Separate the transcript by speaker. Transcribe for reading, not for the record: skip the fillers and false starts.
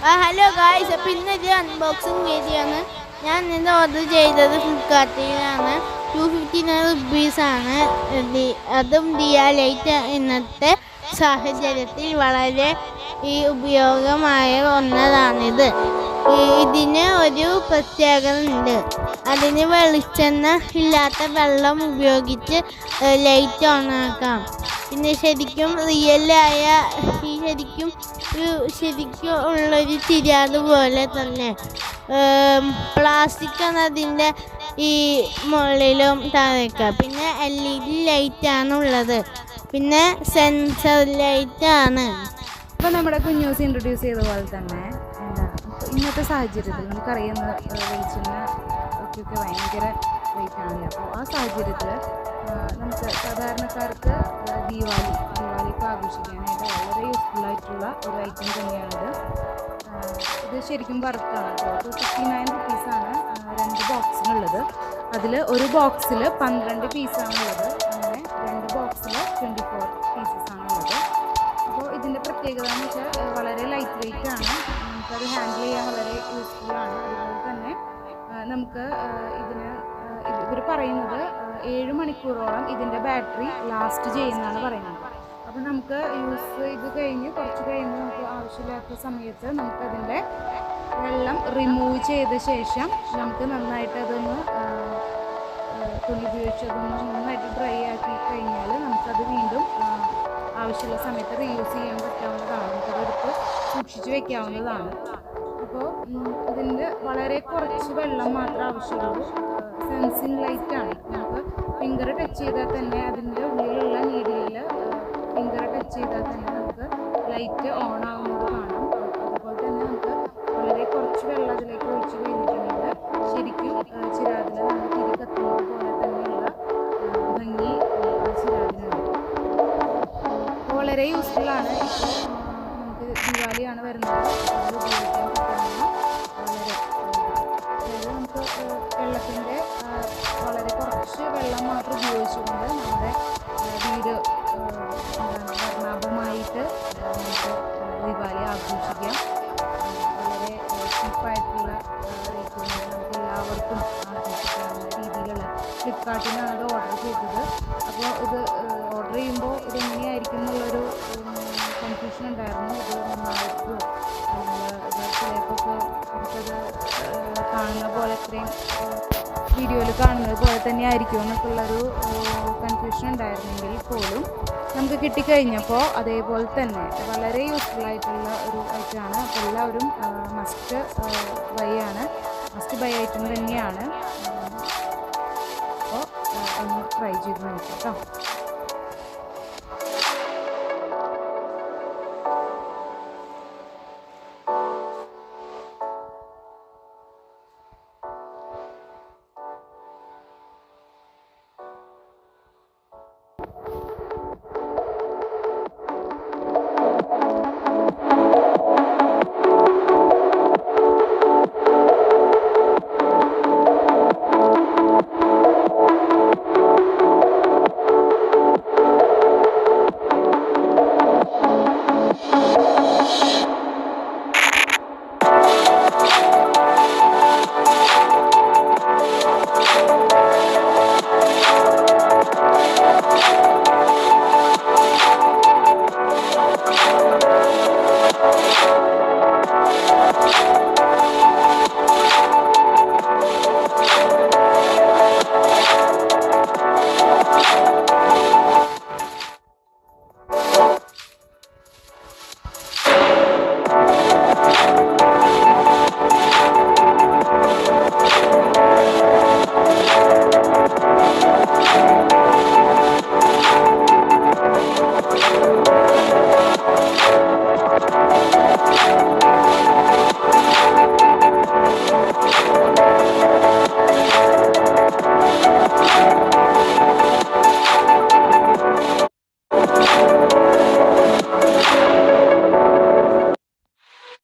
Speaker 1: Hello guys, അപ്പോൾ ഇന്നൊരു unboxing video ആണ്. ഞാൻ ഇന്ന് ഓർഡർ ചെയ്തത് ഫ്ലിപ്കാർട്ടിലാണ്. 259 റുപ്പീസാണ്. അതും ദിയ ലൈറ്റ് ഇന്നത്തെ സാഹചര്യത്തിൽ വളരെ ഉപയോഗമായ ഒന്നതാണിത്. ഇതിന് ഒരു പ്രത്യേകത ഉണ്ട്. അതിന് വെളിച്ചെണ്ണ ഇല്ലാത്ത വെള്ളം ഉപയോഗിച്ച് ലൈറ്റ് ഓണാക്കാം. പിന്നെ ശരിക്കും റിയലായ ശരിക്കും ഉള്ളൊരു തിരിയാത് പോലെ തന്നെ പ്ലാസ്റ്റിക് എന്നതിൻ്റെ ഈ മുകളിലും താഴേക്കാം. പിന്നെ LED ലൈറ്റാണ് ഉള്ളത്. പിന്നെ സെൻസർ ലൈറ്റാണ്.
Speaker 2: ഇപ്പോൾ നമ്മുടെ കുഞ്ഞൂസ് ഇൻട്രൊഡ്യൂസ് ചെയ്ത പോലെ തന്നെ ഇന്നത്തെ സാഹചര്യത്തിൽ നമുക്കറിയുന്ന വെളിച്ചെണ്ണ ഒക്കെ ഭയങ്കര റേറ്റ് ആണല്ലോ. അപ്പോൾ ആ സാഹചര്യത്തിൽ നമുക്ക് സാധാരണക്കാർക്ക് ദീപാവലിക്ക് ആഘോഷിക്കാനായിട്ട് വളരെ യൂസ്ഫുൾ ആയിട്ടുള്ള ഒരു ഐറ്റം തന്നെയാണിത്. ഇത് ശരിക്കും വറുത്താണ്. 259 റുപ്പീസാണ് 2 ബോക്സിനുള്ളത്. അതിൽ ഒരു ബോക്സിൽ 12 പീസാണുള്ളത്. അങ്ങനെ 2 ബോക്സിൽ 24 പീസസാണുള്ളത്. അപ്പോൾ ഇതിൻ്റെ പ്രത്യേകത എന്ന് വെച്ചാൽ വളരെ ലൈറ്റ് വെയിറ്റ് ആണ്. നമുക്കത് ഹാൻഡിൽ ചെയ്യാൻ വളരെ യൂസ്ഫുള്ളാണ്. അതുപോലെ തന്നെ നമുക്ക് ഇവർ പറയുന്നത് 7 മണിക്കൂറോളം ഇതിൻ്റെ ബാറ്ററി ലാസ്റ്റ് ചെയ്യുന്നതാണ് പറയുന്നത്. അപ്പോൾ നമുക്ക് യൂസ് ഇത് കഴിഞ്ഞ് കുറച്ച് കഴിയുമ്പോൾ നമുക്ക് ആവശ്യമില്ലാത്ത സമയത്ത് നമുക്കതിൻ്റെ വെള്ളം റിമൂവ് ചെയ്ത ശേഷം നമുക്ക് നന്നായിട്ട് അതൊന്ന് തുണി ഉപയോഗിച്ച് അതൊന്ന് നന്നായിട്ട് ഡ്രൈ ആക്കി കഴിഞ്ഞാൽ നമുക്കത് വീണ്ടും ആവശ്യമുള്ള സമയത്ത് റീയൂസ് ചെയ്യാൻ പറ്റാവുന്നതാണ്. നമുക്കതെടുത്ത് സൂക്ഷിച്ച് വയ്ക്കാവുന്നതാണ്. അപ്പോൾ ഇതിൻ്റെ വളരെ കുറച്ച് വെള്ളം മാത്രമേ ആവശ്യമുള്ളൂ. സെൻസിങ് ലൈറ്റാണ്. നമുക്ക് ഫിംഗർ ടച്ച് ചെയ്താൽ തന്നെ അതിൻ്റെ ഉള്ളിലുള്ള നീഡിലിൽ ഫിംഗർ ടച്ച് ചെയ്താൽ തന്നെ നമുക്ക് ലൈറ്റ് ഓൺ ആകുന്നത് കാണാം. അതുപോലെ തന്നെ നമുക്ക് വളരെ കുറച്ച് വെള്ളം അതിലേക്ക് ഒഴിച്ച് കഴിഞ്ഞിട്ടുണ്ടെങ്കിൽ ശരിക്കും ചിരാതിൽ നമ്മൾ തിരി കത്തുന്നത് പോലെ തന്നെയുള്ള ഭംഗി ചിരാതിനുണ്ട്. വളരെ യൂസ്ഫുള്ളാണ്. ഇപ്പോൾ നമുക്ക് ദിവാലിയാണ് വരുന്നത്. അത് ഉപയോഗിക്കാൻ പറ്റുന്ന വളരെ അതായത് നമുക്ക് വെള്ളത്തിൻ്റെ വളരെ കുറച്ച് വെള്ളം മാത്രം ഉപയോഗിച്ചുകൊണ്ട് നമ്മുടെ വീട് വർണ്ണാഭമായിട്ട് നമുക്ക് ദിവാലി ആഘോഷിക്കാം. വളരെ ചീപ്പായിട്ടുള്ള റേറ്റിൽ നമുക്ക് എല്ലാവർക്കും ആഘോഷിക്കാവുന്ന രീതിയിലുള്ള ഫ്ലിപ്കാർട്ടിനാണ് അത് ഓർഡർ ചെയ്തത്. അപ്പോൾ ഇത് ഓർഡർ ചെയ്യുമ്പോൾ ഇതെങ്ങനെയായിരിക്കും എന്നുള്ളൊരു കൺഫ്യൂഷൻ ഉണ്ടായിരുന്നു. ഇത് നന്നായിരിക്കുമോ, ഇത് ചിലപ്പോൾ നമുക്കത് കാണുന്ന പോലെ ഇത്രയും വീഡിയോയിൽ കാണുന്നത് പോലെ തന്നെ ആയിരിക്കും എന്നൊക്കെയുള്ളൊരു കൺഫ്യൂഷൻ ഉണ്ടായിരുന്നെങ്കിൽ പോലും നമുക്ക് കിട്ടിക്കഴിഞ്ഞപ്പോൾ അതേപോലെ തന്നെ വളരെ യൂസ്ഫുൾ ആയിട്ടുള്ള ഒരു ഐറ്റമാണ്. അപ്പോൾ എല്ലാവരും മസ്റ്റ് ബൈ ഐറ്റം തന്നെയാണ്. അപ്പോൾ ഒന്ന് ട്രൈ ചെയ്ത് നോക്കാം കേട്ടോ.